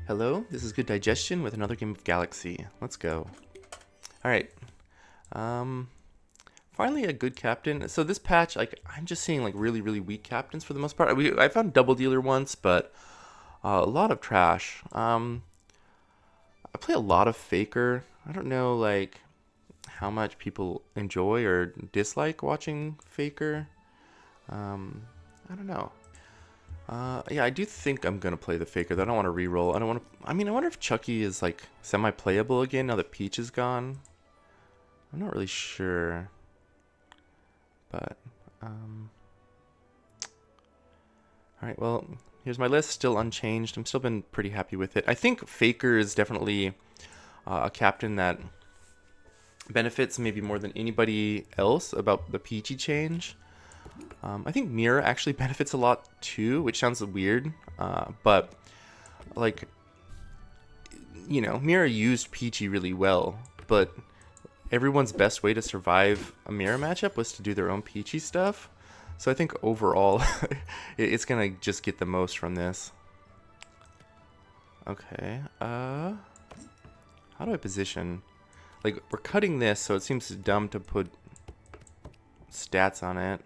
Hello, this is Good Digestion with another game of Galaxy. Let's go. Alright. Finally a good captain. So this patch, I'm just seeing really, really weak captains for the most part. I found Double Dealer once, but a lot of trash. I play a lot of Faker. I don't know how much people enjoy or dislike watching Faker. I don't know. Yeah, I do think I'm gonna play the Faker, though. I don't want to reroll. I don't want to. I mean, I wonder if Chucky is semi-playable again now that Peach is gone. I'm not really sure, but all right. Well, here's my list, still unchanged. I'm still been pretty happy with it. I think Faker is definitely a captain that benefits maybe more than anybody else about the Peachy change. I think Mira actually benefits a lot too, which sounds weird, but Mira used Peachy really well, but everyone's best way to survive a Mira matchup was to do their own Peachy stuff. So I think overall, it's gonna just get the most from this. Okay, how do I position? We're cutting this, so it seems dumb to put stats on it.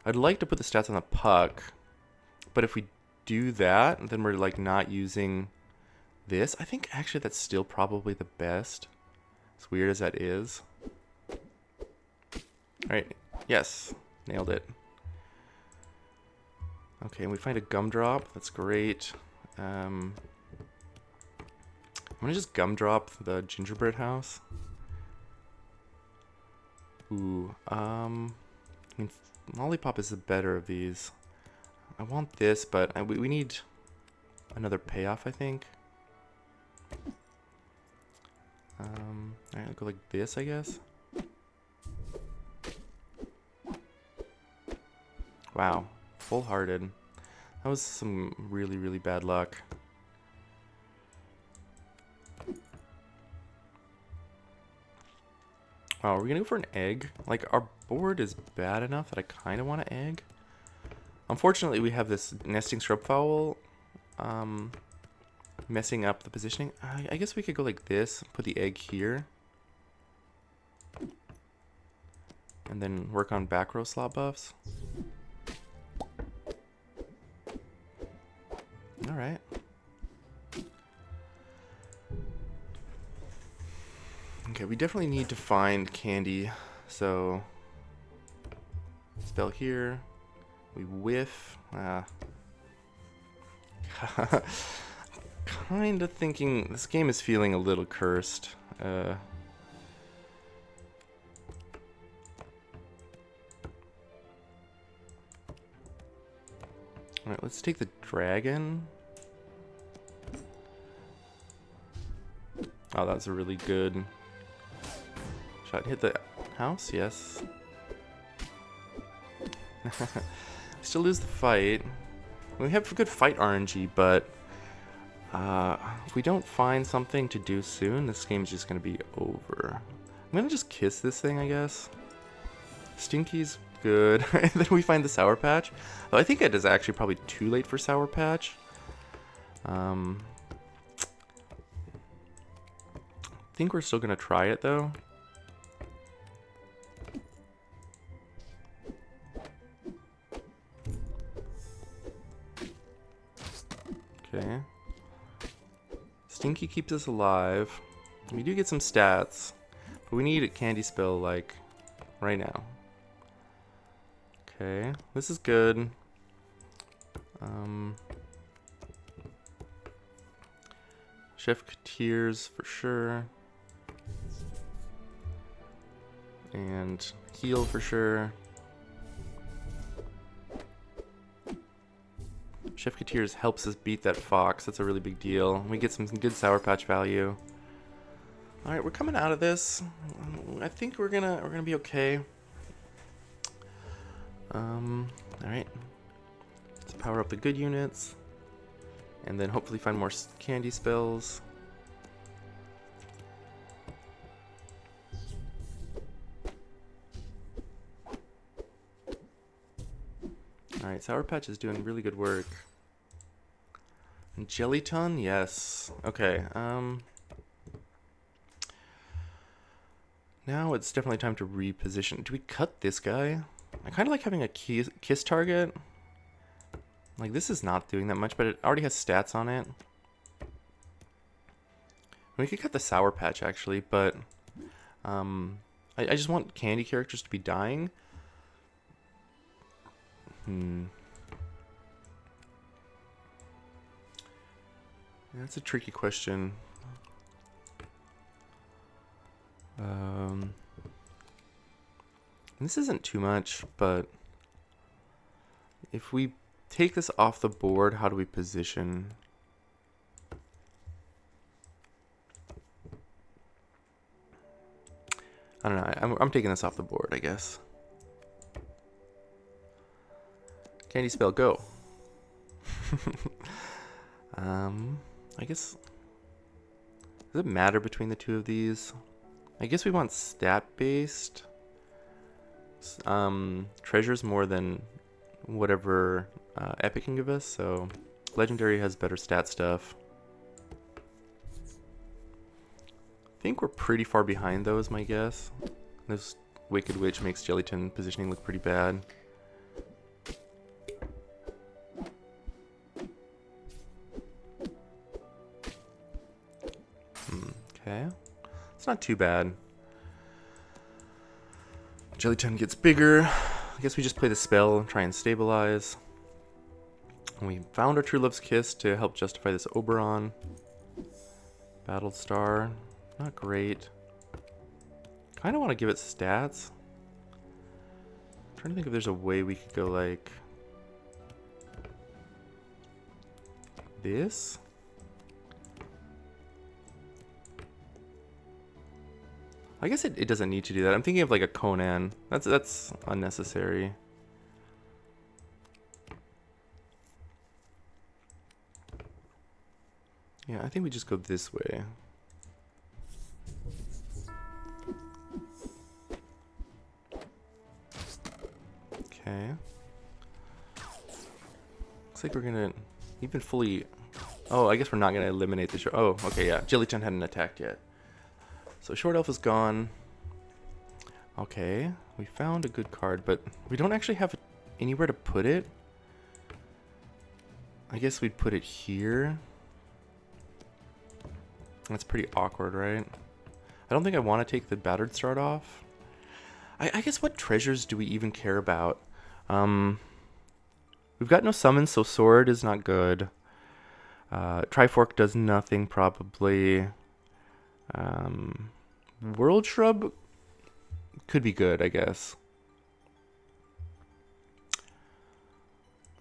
I'd like to put the stats on the puck, but if we do that, then we're not using this. I think actually that's still probably the best, as weird as that is. Alright, yes, nailed it. Okay, and we find a gumdrop, that's great. I'm gonna just gumdrop the gingerbread house. Ooh, I mean, Lollipop is the better of these. I want this, but we need another payoff, I think. Alright, I'll go like this, I guess. Wow, full-hearted. That was some really, really bad luck. Wow, are we gonna go for an egg? Our board is bad enough that I kind of want an egg. Unfortunately, we have this nesting scrub fowl messing up the positioning. I guess we could go like this, put the egg here, and then work on back row slot buffs. Alright. Okay, we definitely need to find candy, so spell here, we whiff. Kind of thinking this game is feeling a little cursed. Alright, let's take the dragon. Oh, that was a really good shot. Hit the house, yes. Still lose the fight. We have good fight RNG, but if we don't find something to do soon, this game's just gonna be over. I'm gonna just kiss this thing, I guess. Stinky's good. And then we find the Sour Patch. Oh, I think it is actually probably too late for Sour Patch. I think we're still gonna try it though. Okay. Stinky keeps us alive. We do get some stats, but we need a candy spell right now. Okay, this is good. Chef Tears for sure. And heal for sure. Chef Tears helps us beat that fox. That's a really big deal. We get some good Sour Patch value. All right, we're coming out of this. I think we're gonna be okay. All right. Let's power up the good units, and then hopefully find more candy spells. Alright, Sour Patch is doing really good work. And Jellyton, yes. Okay, now it's definitely time to reposition. Do we cut this guy? I kind of like having a kiss target. Like, this is not doing that much, but it already has stats on it. We could cut the Sour Patch, actually, but I just want candy characters to be dying. That's a tricky question. This isn't too much, but if we take this off the board, how do we position? I don't know. I'm taking this off the board, I guess. Candy spell, go. I guess. Does it matter between the two of these? I guess we want stat based. Treasures more than whatever Epic can give us. So Legendary has better stat stuff. I think we're pretty far behind though, is my guess. This Wicked Witch makes Jellyton positioning look pretty bad. Okay. It's not too bad. Jellyton gets bigger. I guess we just play the spell and try and stabilize. And we found our True Love's Kiss to help justify this Oberon. Battle Star. Not great. Kind of want to give it stats. I'm trying to think if there's a way we could go like this. I guess it doesn't need to do that. I'm thinking of like a Conan. That's unnecessary. Yeah, I think we just go this way. Okay. Looks like we're gonna even fully. Oh, I guess we're not gonna eliminate the show. Oh, okay, yeah. Jellyton hadn't attacked yet. So Short Elf is gone. Okay, we found a good card, but we don't actually have anywhere to put it. I guess we'd put it here. That's pretty awkward, right? I don't think I want to take the Battered Start off. I guess what treasures do we even care about? We've got no summons, so Sword is not good. Trifork does nothing, probably. World Shrub could be good, I guess.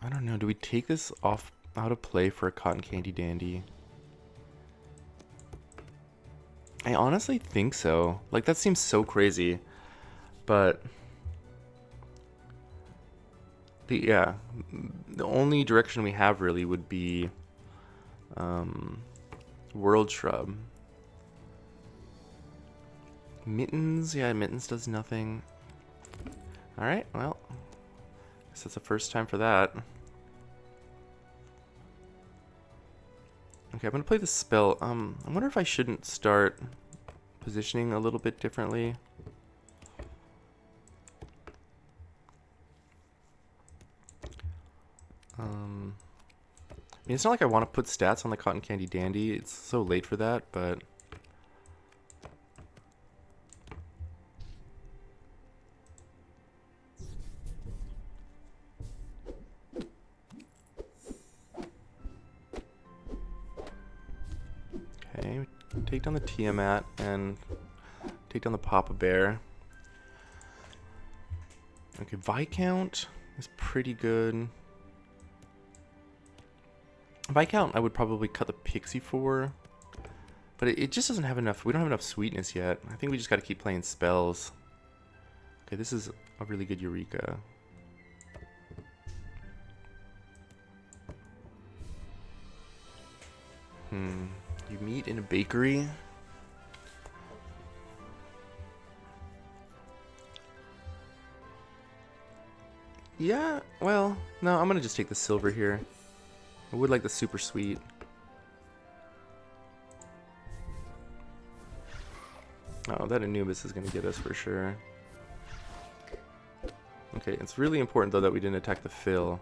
I don't know. Do we take this out of play for a Cotton Candy Dandy? I honestly think so. Like, that seems so crazy. But the only direction we have really would be World Shrub. Mittens, yeah, Mittens does nothing. Alright, well, I guess that's the first time for that. Okay, I'm gonna play the spell. I wonder if I shouldn't start positioning a little bit differently. I mean, it's not like I want to put stats on the Cotton Candy Dandy. It's so late for that, but okay, take down the Tiamat and take down the Papa Bear. Okay, Viscount is pretty good. Viscount I would probably cut the Pixie for, but it just doesn't have enough. We don't have enough sweetness yet. I think we just got to keep playing spells. Okay, this is a really good Eureka. You meet in a bakery. Yeah, well, no, I'm gonna just take the silver here. I would like the super sweet. Oh, that Anubis is going to get us for sure. Okay, it's really important though that we didn't attack the fill.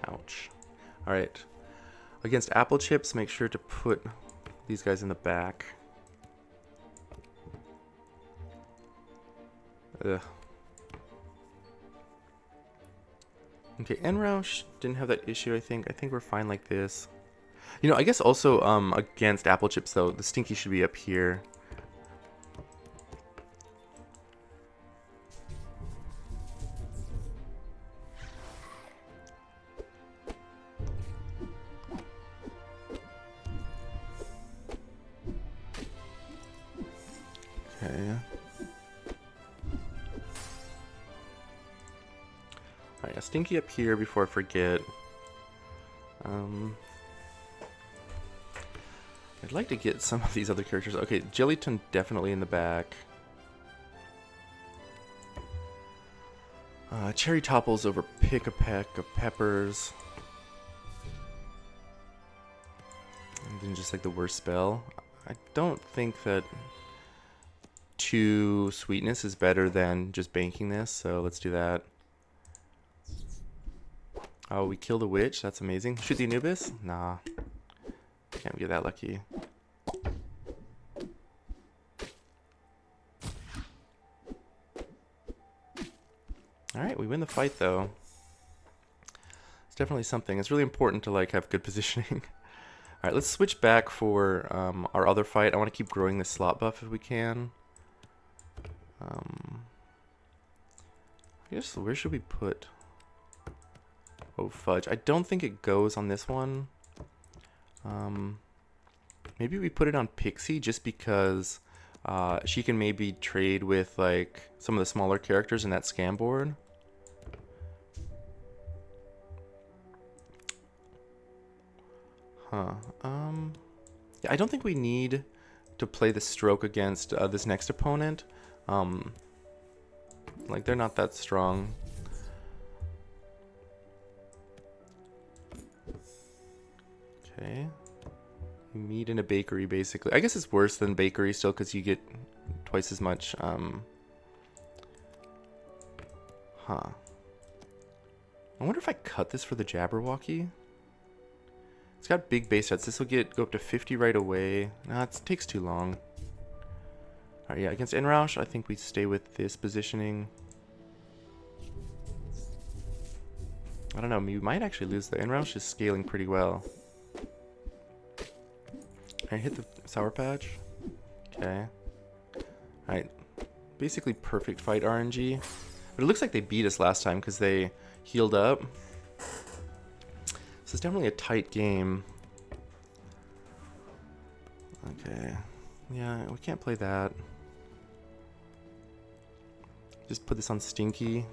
Ouch. Alright. Against apple chips, make sure to put these guys in the back. Ugh. Okay, Enroush didn't have that issue, I think. I think we're fine like this. You know, I guess also against apple chips, though, the Stinky should be up here. Okay. Alright, a Stinky up here before I forget. I'd like to get some of these other characters. Okay, Jellyton definitely in the back. Cherry Topples over Pick-a-Peck of Peppers. And then just like the worst spell. I don't think that 2 Sweetness is better than just banking this, so let's do that. Oh, we killed a witch. That's amazing. Shoot the Anubis? Nah. Can't get that lucky. Alright, we win the fight though. It's definitely something. It's really important to like have good positioning. Alright, let's switch back for our other fight. I want to keep growing this slot buff if we can. I guess where should we put... Oh, fudge. I don't think it goes on this one. Maybe we put it on Pixie just because she can maybe trade with like some of the smaller characters in that scam board. Huh. Yeah, I don't think we need to play the stroke against this next opponent. Like, they're not that strong. Okay. Meat in a bakery, basically. I guess it's worse than bakery still because you get twice as much. Huh. I wonder if I cut this for the Jabberwocky. It's got big base stats. This will go up to 50 right away. Nah, it takes too long. Alright, yeah, against Enroush, I think we stay with this positioning. I don't know, we might actually lose the Enroush is scaling pretty well. I hit the Sour Patch. Okay. Alright. Basically perfect fight RNG. But it looks like they beat us last time because they healed up. So it's definitely a tight game. Okay. Yeah, we can't play that. Just put this on Stinky.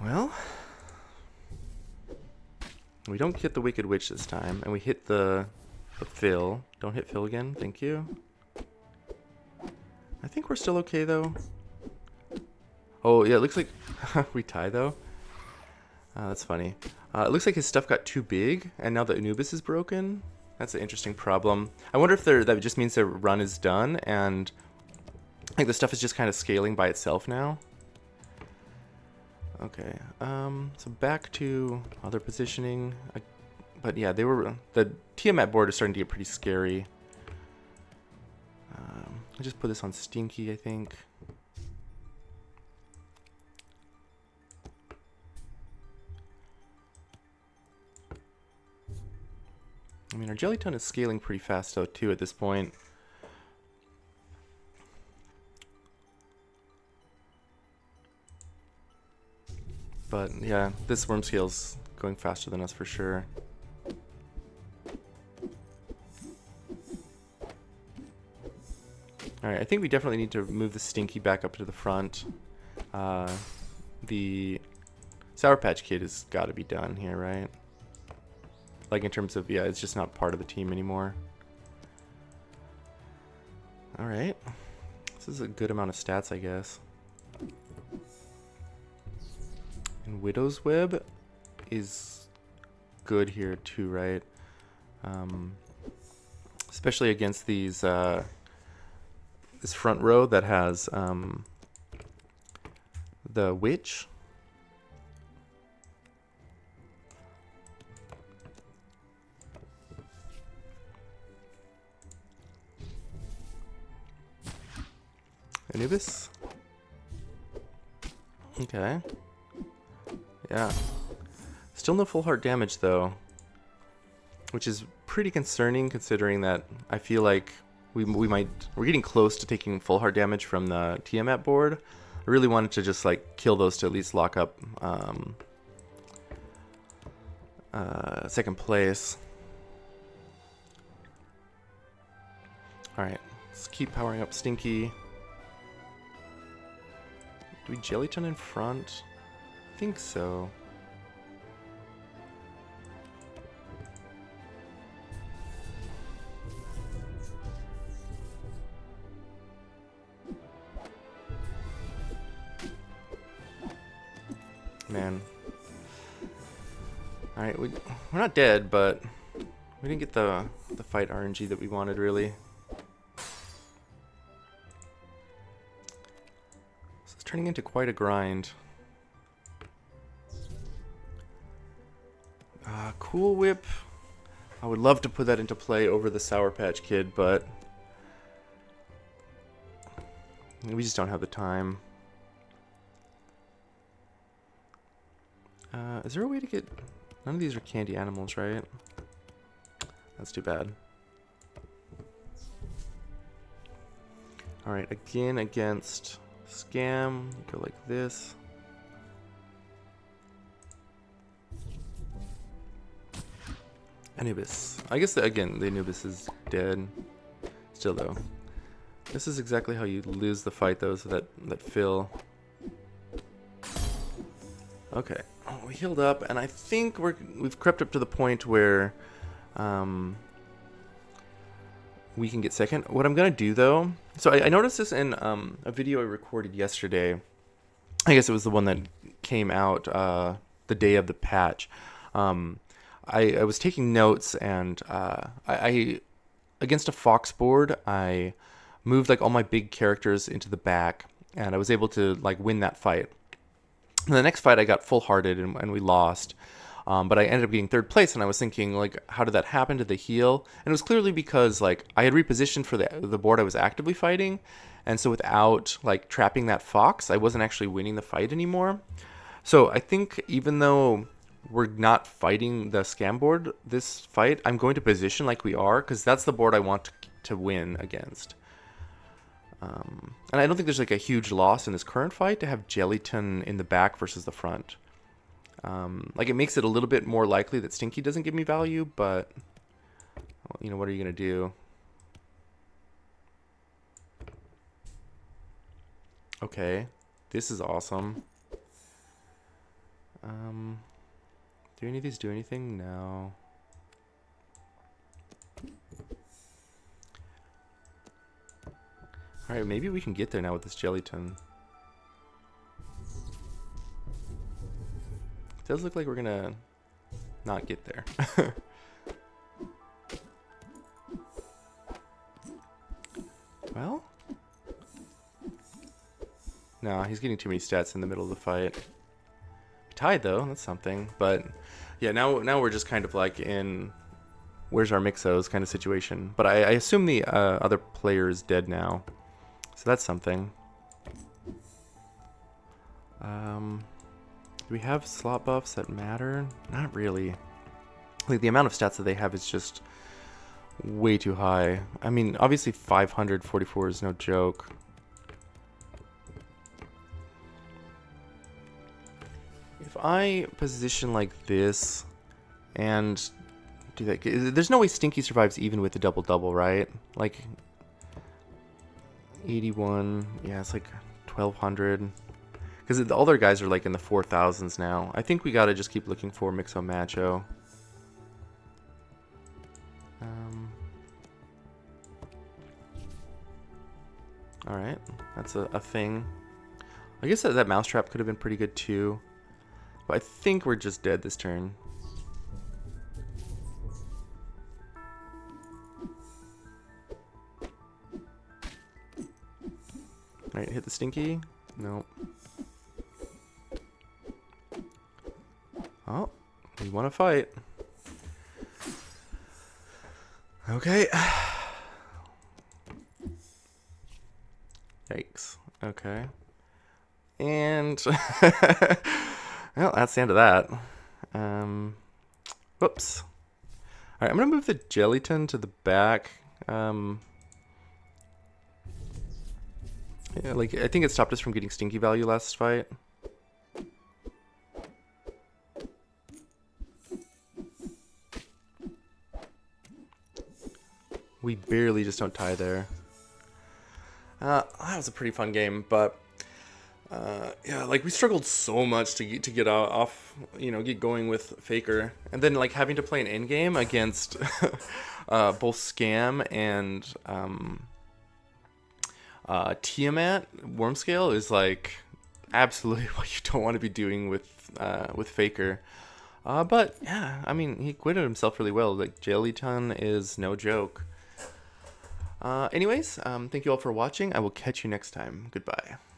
Well, we don't hit the Wicked Witch this time, and we hit the Fill. Don't hit Fill again, thank you. I think we're still okay though. Oh yeah, it looks like we tie though. That's funny. It looks like his stuff got too big, and now the Anubis is broken. That's an interesting problem. I wonder if that just means their run is done, and like the stuff is just kind of scaling by itself now. Okay, so back to other positioning. But yeah, the Tiamat board is starting to get pretty scary. I just put this on Stinky, I think. I mean, our Jellyton is scaling pretty fast though too at this point. But yeah, this worm scale's going faster than us for sure. Alright, I think we definitely need to move the Stinky back up to the front. The Sour Patch Kid has got to be done here, right? Like in terms of, yeah, it's just not part of the team anymore. Alright. This is a good amount of stats, I guess. And Widow's Web is good here too, right? Especially against these this front row that has the witch. Anubis. Okay. Yeah. Still no full heart damage though, which is pretty concerning considering that I feel like we're getting close to taking full heart damage from the Tiamat board. I really wanted to just like kill those to at least lock up second place. All right, let's keep powering up Stinky. Do we Jellyton in front? I think so. Man. Alright, we're not dead, but we didn't get the fight RNG that we wanted, really. So it's turning into quite a grind. Cool Whip. I would love to put that into play over the Sour Patch Kid, but we just don't have the time. Is there a way to get... None of these are candy animals, right? That's too bad. Alright, again against Scam. Go like this. Anubis. I guess, again, the Anubis is dead. Still, though. This is exactly how you lose the fight, though, so that Phil... Okay. Oh, we healed up, and I think we've crept up to the point where we can get second. What I'm going to do, though... So I noticed this in a video I recorded yesterday. I guess it was the one that came out the day of the patch. I was taking notes, and I against a fox board, I moved like all my big characters into the back, and I was able to like win that fight. In the next fight, I got full-hearted and we lost, but I ended up getting third place. And I was thinking, like, how did that happen? Did they heal? And it was clearly because like I had repositioned for the board I was actively fighting, and so without like trapping that fox, I wasn't actually winning the fight anymore. So I think even though we're not fighting the scam board this fight, I'm going to position like we are, because that's the board I want to win against. And I don't think there's like a huge loss in this current fight to have Jellyton in the back versus the front. Like it makes it a little bit more likely that Stinky doesn't give me value, but you know, what are you going to do? Okay, this is awesome. Do any of these do anything? No. Alright, maybe we can get there now with this Jellyton. It does look like we're gonna not get there. Well? No, he's getting too many stats in the middle of the fight. Tied though, that's something. But yeah, now we're just kind of like in where's our Mixos kind of situation. But I assume the other player is dead now. So that's something. Do we have slot buffs that matter? Not really. Like the amount of stats that they have is just way too high. I mean, obviously 544 is no joke. If I position like this and do that, there's no way Stinky survives even with the double-double, right? Like 81, yeah, it's like 1200. Because the other guys are like in the 4000s now. I think we gotta just keep looking for Mixo Macho. Alright, that's a thing. I guess that mousetrap could have been pretty good too. But I think we're just dead this turn. Alright, hit the stinky. Nope. Oh, we want to fight. Okay. Yikes. Okay. And well, that's the end of that. Whoops. Alright, I'm gonna move the gelatin to the back. Yeah, like I think it stopped us from getting stinky value last fight. We barely just don't tie there. That was a pretty fun game, but yeah, like we struggled so much to get off, you know, get going with Faker, and then like having to play an endgame against both Scam and Tiamat Wormscale is like absolutely what you don't want to be doing with Faker. But yeah, I mean, he acquitted himself really well. Like Jellyton is no joke. Anyways, thank you all for watching. I will catch you next time. Goodbye.